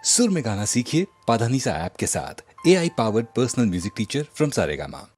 सुर में गाना सीखिए पाधानीसा ऐप के साथ AI powered personal music teacher from Saregama.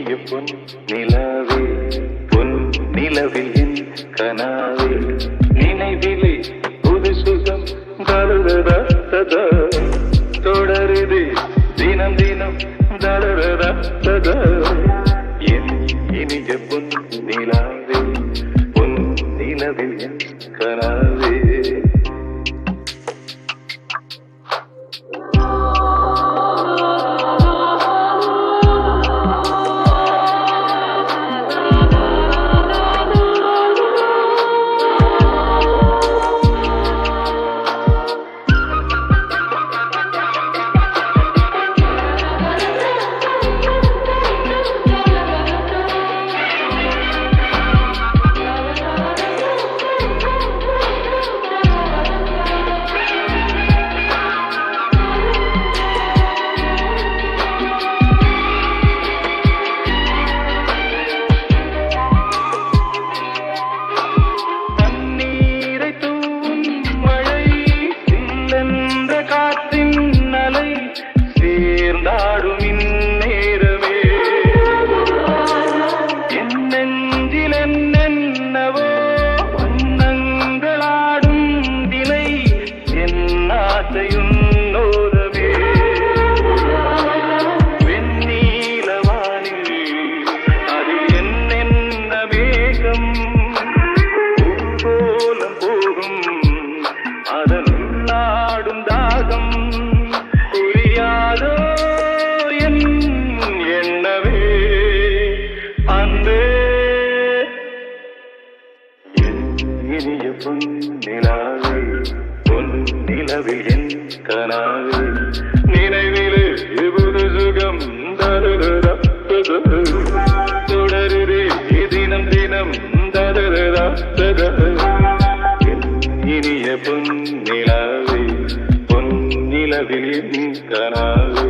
இனிய பொன் நிலவே பொன் நிலவில் என் கனாவே நினைவிலே புது சுகம் தருதா ததா தொடருது தினம் தினம் தருதா ததா என் இனிய பொன் நிலவே பொன் நிலவில் என் கனாவே இனிய பொன் நிலாவே பொன் நிலவில் என் கனாவே நினைவிலே புது சுகம் தருதா தொடருதே தினம் தினம் தருதா இனிய பொன் நிலாவே பொன் நிலவில் என் கனாவே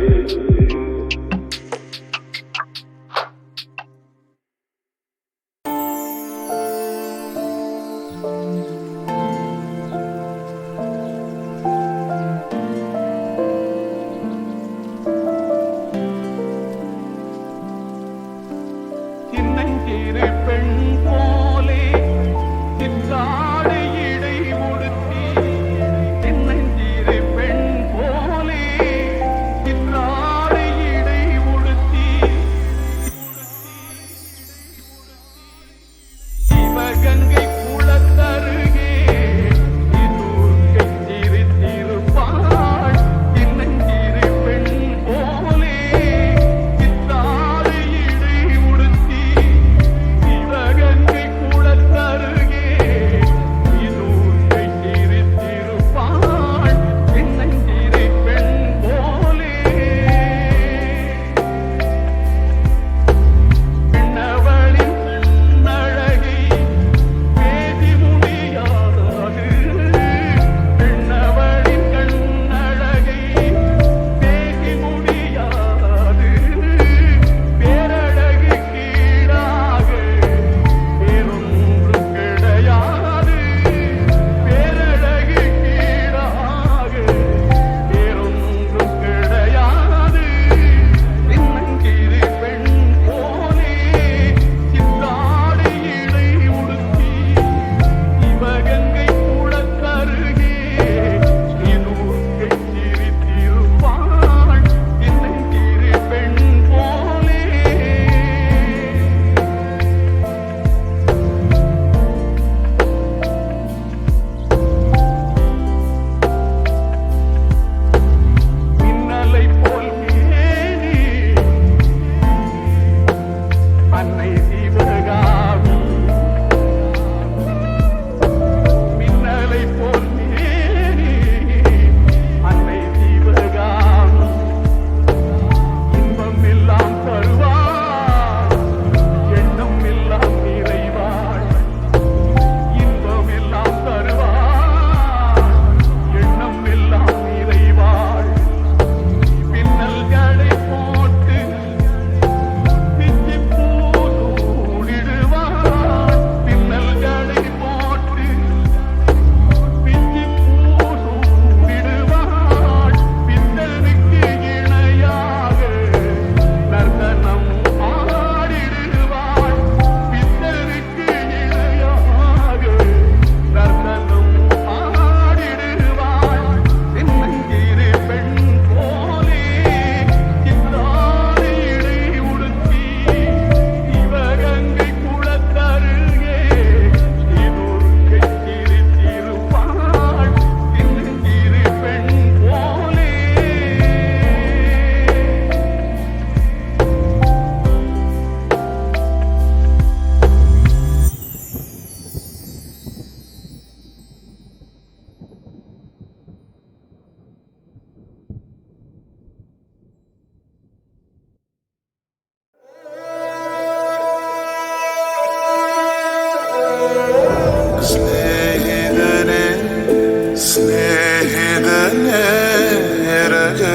சின்னஞ்சிறு பெண் போலே சிற்றா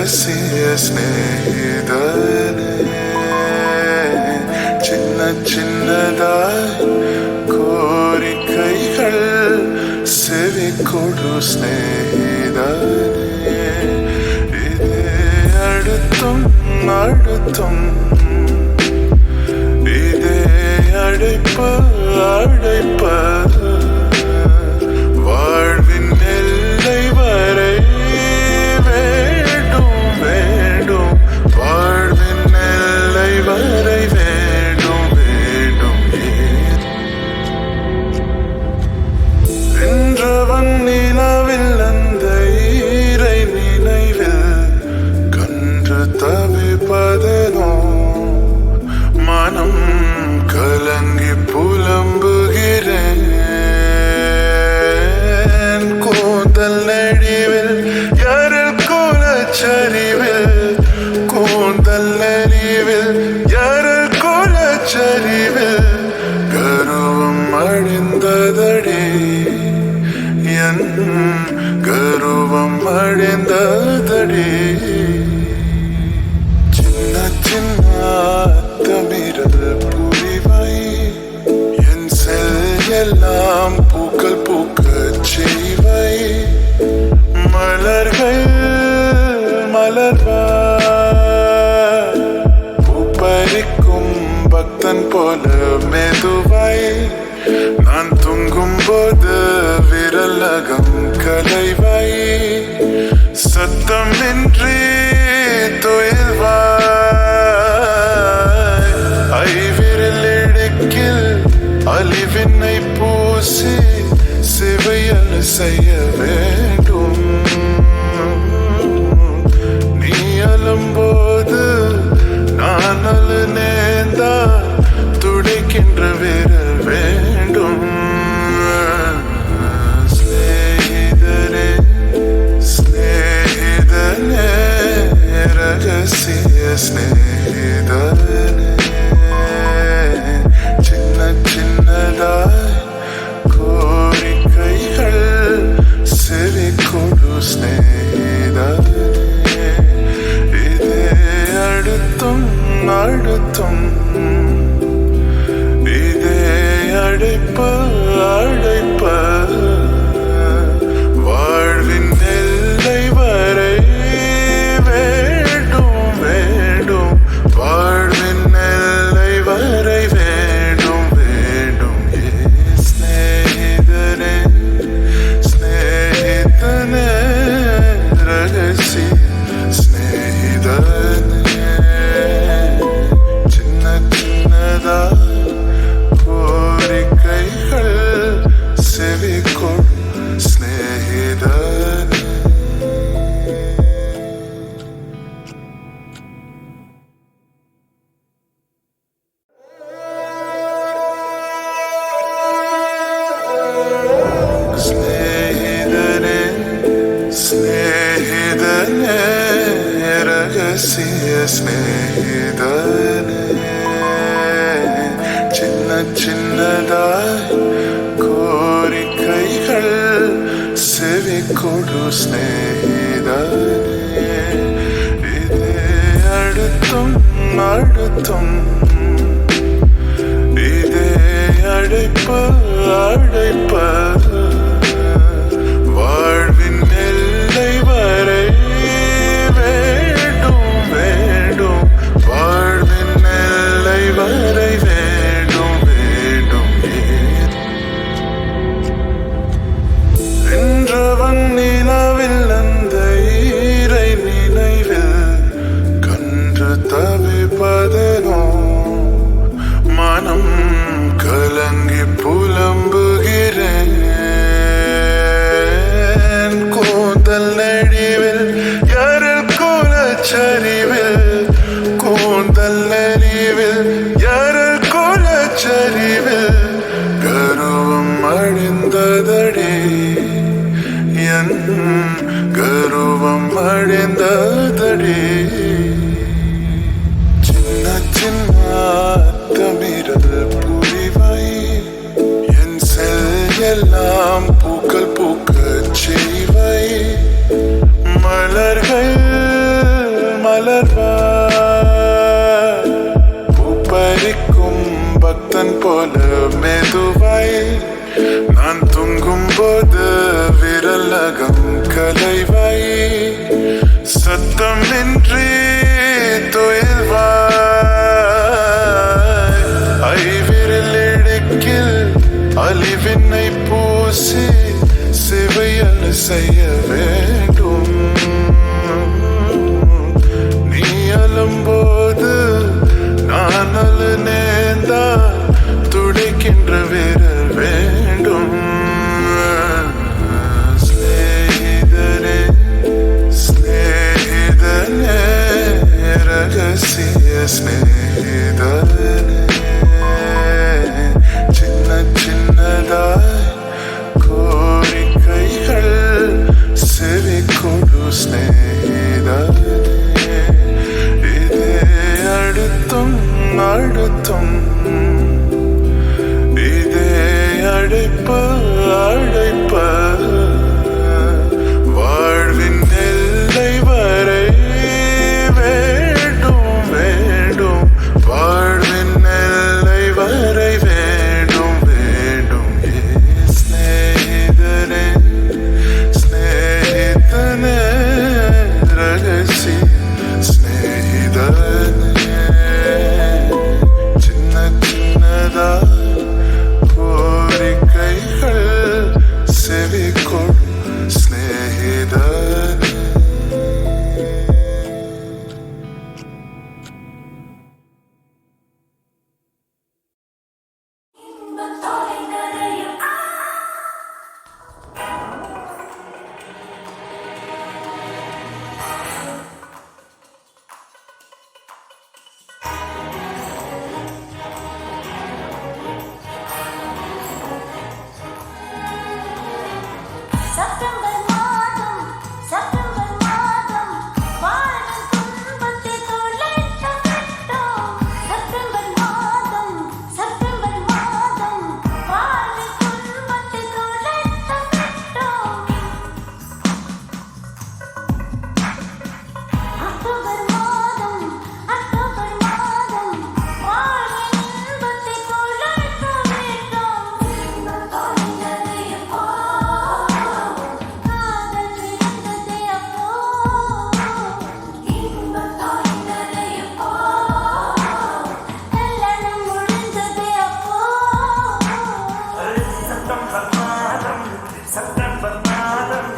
ரகசிய ஸ்நேகிதனே சின்ன சின்னதாய் கோரிக்கைகள் செவி கொடு ஸ்நேகிதனே இதே அடுத்தும் அடுத்தும் இதே அழைப்பு அழைப்பு வாழ்வின் எல்லை வரை வேண்டும் வேண்டும் வாழ்வின் எல்லை வரை வேண்டும் வேண்டும் வென்றவன் நிலவில் அந்த ஈரை நினைவில் கன்று தவிப்பதனோ மனம் கலங்கி புலம்புகிறேன் கூந்தல் நெடிவில் யாரில் கோலச்சரிவில் கூந்தல் நெடிவில் யாரில் கோலச்சரிவில் கருவம் அழிந்ததடி என் கருவம் அழிந்ததடி சின்ன சின்ன தமிழ் புரிவை என் செல் எல்லாம் பூக்கள் பூக்கச் செய்வை மலர்கள் மலர்வாய் பூப்பறிக்கும் பக்தன் போல மெதுவை நான் தூங்கும் போது விரல் நகம் கலைவை சத்தமின்றி துயில்வாய் ஐவிரல் இடுக்கில் அலிவினை பூசி சிவையல் செய்ய வேண்டும் நீ அழும்போது நான் அழு நேர்ந்தா துடைக்கின்ற விரல் வேண்டும் ஸ்நேகிதனே ஸ்நேகிதனே ரகசிய ஸ்நேகிதனே சின்ன சின்னதாய் கோரிக்கைகள் செவி கொடு ஸ்நேகிதனே இதே அடுத்தும் அடுத்தும் இதே அழைப்பு அழைப்பு வாழ்வின் எல்லை வரை வேண்டும் வேண்டும் வாழ்வின் எல்லை வரை வேண்டும் வேண்டும் ஸ்நேகிதனே ஸ்நேகிதனே ரகசிய ஸ்நேகிதனே சின்ன சின்னதா கோரிக்கைகள் செவி கொடு ஸ்நேகிதனே സ്നേഹിതനെ സ്നേഹിതനെ രഹസ്യ സ്നേഹിതനെ ചിന്ന ചിന്നതായി കോരിക്കൈകൾ സെവി കൊടു സ്നേഹിതനെ ഇതേ അടുത്തും അടുത്തും இதே அழைப்பு அழைப்பு வாழ்வின் எல்லை வரை வேண்டும் வேண்டும் வாழ்வின் எல்லை வரை வேண்டும் வேண்டும் வென்றவன் நிலவில் அந்த ஈரை நினைவில் கன்று தவிப்பதனோ மனம் கலங்கி புலம்புகிறேன் கூந்தல் நெடிவில் யாரில் கோலச்சரிவில் கூந்தல் நெடிவில் யாரில் கோலச்சரிவில் கருவம் அழிந்ததடி என் கருவம் அழிந்ததடி சின்ன சின்ன தமிழ் புரிவை என் செல் எல்லாம் பூக்கள் பூக்கச் செய்வை மலர்கள் போல மெதுவாய் நான் தூங்கும் போது விரல் நகம் கலைவாய் சத்தமின்றி துயில்வாய் ஐவிரல் இடுக்கில் அலிவினை பூசி சிவையல் செய்ய வேண்டும் நீ அழும்போது நான் அழு நேர்ந்தா துடைக்கின்ற விரல் வேண்டும் ஸ்நேகிதனே ஸ்நேகிதனே ரகசிய ஸ்நேகிதனே சின்ன சின்னதாய் கோரிக்கைகள் செவி கொடு ஸ்நேகிதனே இதே அடுத்தும் அடுத்தும் இதே அழைப்பு அழைப்பு வாழ்வின் எல்லை வரை வேண்டும் வேண்டும் வாழ்வின் எல்லை வரை வேண்டும் வேண்டும் ஸ்நேகிதனே ஸ்நேகிதனே ரகசிய ஸ்நேகிதனே சின்ன சின்னதா கோரிக்கைகள் செவி கொடு ஸ்நேகிதனே செப்டம்பர் மாதம் வாழும் துன்பத்தை தொலைத்து விட்டோம் செப்டம்பர் மாதம் வாழும் துன்பத்தை தொலைத்து விட்டோம் அக்டோபர் மாதம் வாழும் இன்பத்தை தொலைத்து விட்டோம் காதல் விழுந்ததே அப்போ இன்பம் தோய்ந்ததே அப்போ கல்யாணம் முடிந்ததே அப்போ செப்டம்பர் மாதம்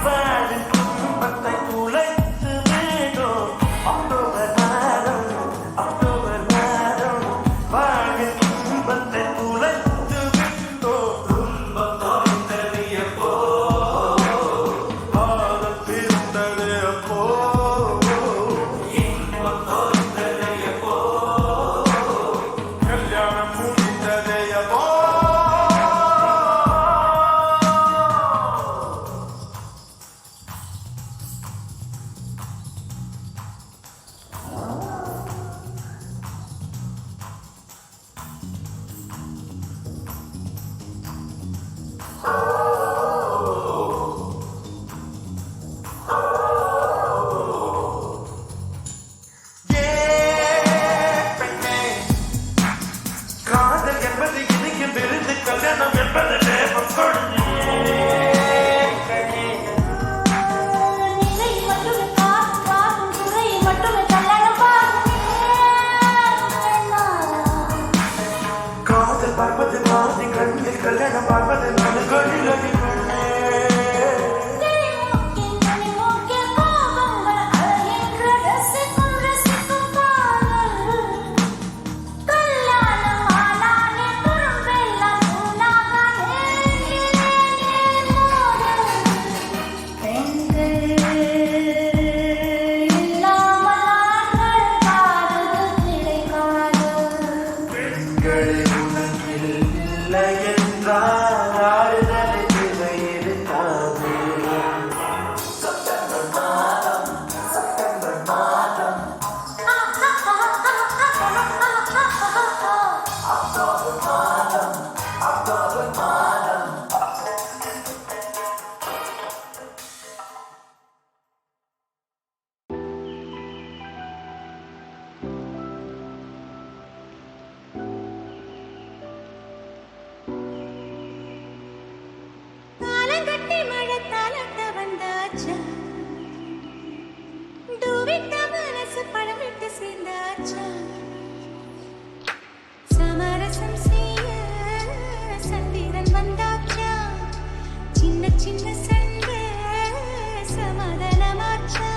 வாழும் குடும்பத்தை துளைத்து விட்டோம் அக்டோபர் மாதம் வாழும் குடும்பத்தை துளைத்து விட்டோம் துன்பம் தோய்ந்தது எப்போ காதல் பிரிந்தது எப்போ இன்பம் தோய்ந்தது எப்போ கல்யாணம் முடிந்தது எப்போ காதல் என்பது இனிக்கு விருந்து கல்யாணம் என்பது தேவம் நிலை மட்டுமே காக்கும் துறை மட்டுமே கல்யாணம் காதல் பார்ப்பது மாறி கண்ணில் கல்யாணம் பார்ப்பது நடுகளில் அடிப்பண்ணே கோபங்கள் அழகின்ற ரசிக்கும் காதல் கல்யாணம் ஆனாலே குறும்பெல்லாம் உலகாக பெண்கள் இல்லாமல் ஆண்கள் காதல் கிடைக்காது பெண்களின் உலகில் இல்லை என்றால் ஆறுதல் திரை இருக்காது ஆலங்கட்டி மழை தாளத்த வந்தாச்சா டூவிட்ட மனசு பழம் விட்டு சேர்ந்தாச்சா சமரசம் செய்ய சந்திரன் வந்தாச்சா சின்ன சின்ன சண்டை சமாதானமாச்சா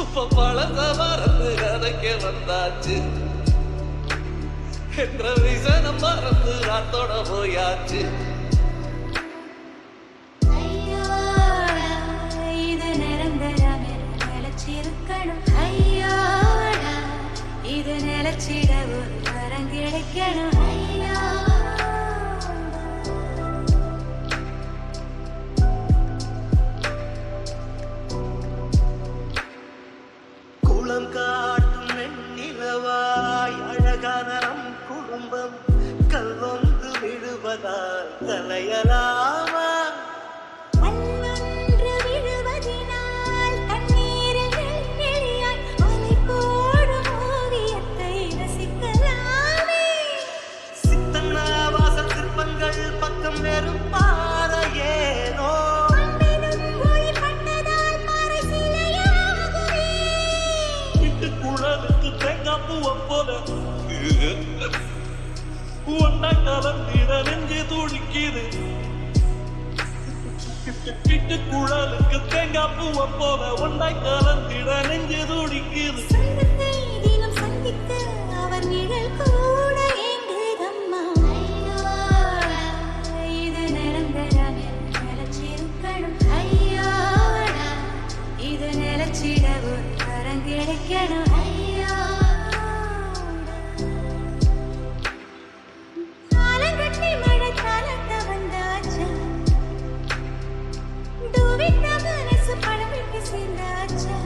இப்ப பழச மறந்து கதைக்கு வந்தாச்சு என்ற விசனம் மறந்து ராத்தோட போயாச்சு ஐயோடா இது நிரந்தரம் நிலச்சிருக்கணும் ஐயோடா இது நிலச்சிட ஒரு வரம் கிடைக்கணும் ஐயோடா குளம் காட்டும் வெண்ணிலவாய் அழகான நம் குடும்பம் கல்வொன்று விடுவதால் தலையலாமா அன்னொன்று விழுவதினால் தண்ணீரில் நெல்லியாய் அலை போடும் ஓவியத்தை ரசிக்கலாமே சித்தன்னா வாசல் சிற்பங்கள் பக்கம் வெறும் பாறையேனோ அன்பினும் ஒளி பட்டதால் பாறை சிலையாகுமே குழலுக்கு தேங்காய் பூவம் போல ஒன்ன கலந்திட நெஞ்சு துடிக்குது குழலுக்கு தேங்காய் பூவம் போல ஒன்னை கலந்திட நெஞ்சு துடிக்குது சொந்தத்தை தினம் சந்திக்க அவர் நிழல் கூட ஏங்குதம்மா ஐயோடா இது நிரந்தரம் நிலச்சிருக்கணும் ஐயோடா இது நிலச்சிட ஒரு வரம் கிடைக்கணும் ஐயோடா ஆலங்கட்டி மழை தாளத்த வந்தாச்சா டூவிட்ட மனசு பழம் விட்டு சேர்ந்தாச்சா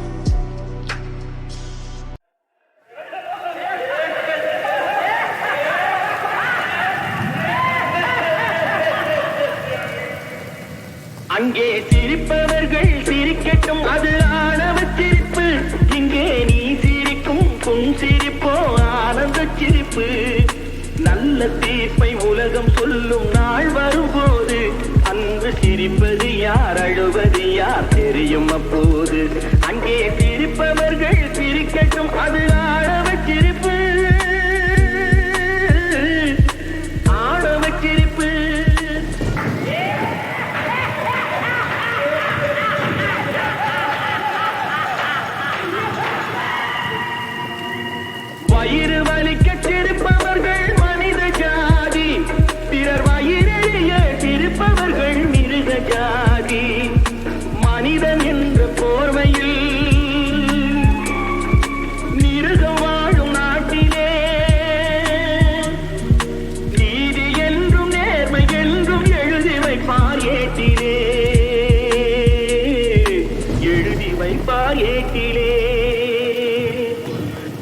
அங்கே சிரிப்பவர்கள் சிரிக்கட்டும் அது ஆணவ சிரிப்பு இங்கே நீ சிரிக்கும் புன் சிரிப்போ ஆனந்த சிரிப்பு நல்ல தீர்ப்பை உலகம் சொல்லும் நாள் வரும்போது அன்று சிரிப்பது யார் அழுவது யார் தெரியும் அப்போது அங்கே சிரிப்பவர்கள் சிரிக்கட்டும் அது ஆணவ சிரிப்பு ஆணவ சிரிப்பு வயிறு வலிக்க சிரிப்பவர்கள் மனித ஜாதி பிறர் வயிறெழிய சிரிப்பவர்கள் மிருக ஜாதி மனிதன் என்ற போர்வையில் மிருகம் வாழும் நாட்டிலே நீதி என்றும் நேர்மை என்றும் எழுதி வைப்பார் ஏட்டிலே எழுதி வைப்பார் ஏட்டிலே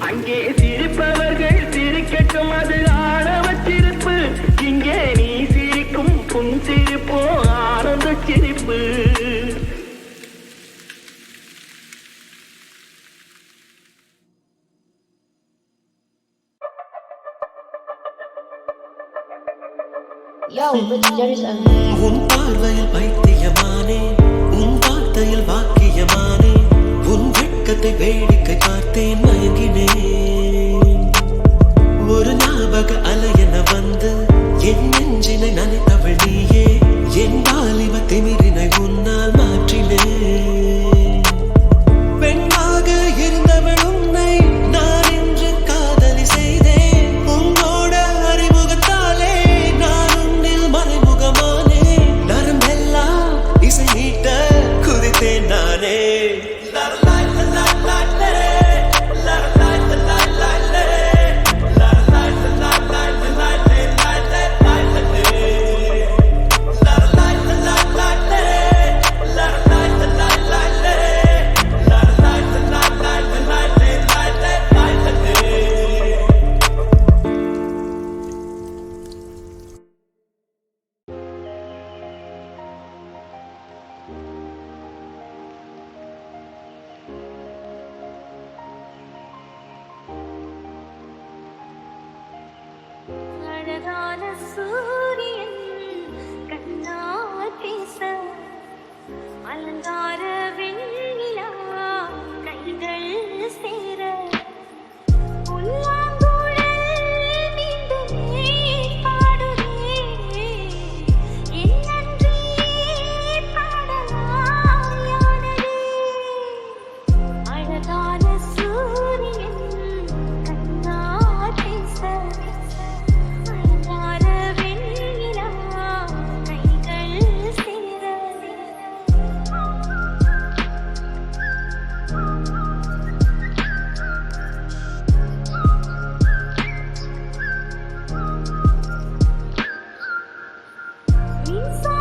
அங்கே சிரிப்பவர்கள் சிரிக்கட்டும் அது ஆணவ சிரிப்பு இங்கே நீ சிரிக்கும் புன் சிரிப்போ ஆனந்த சிரிப்பு Yo, but there's a உன் பார்வையில் பைத்தியமானே உன் வார்த்தையில் வாக்கியமானே உன் வெட்கத்தை வேடிக்கை பார்த்தேன் மயங்கினேன் ஒரு ஞாபக அலையென வந்து என் நெஞ்சினை நனைத்தவள் நீயே என் வாலிப திமிரினை உன்னால் மாற்றினேன் பெண்ணாக இருந்தவள் உன்னை நான் இன்று காதலி செய்தேன் உன்னோட அறிமுகத்தாலே நான் உன்னில் மறைமுகமானே நரம்பெல்லாம் இசை நீட்ட குதித்தேன் நானே அழகான சூரியன் கண்ணால் பேச மின்சார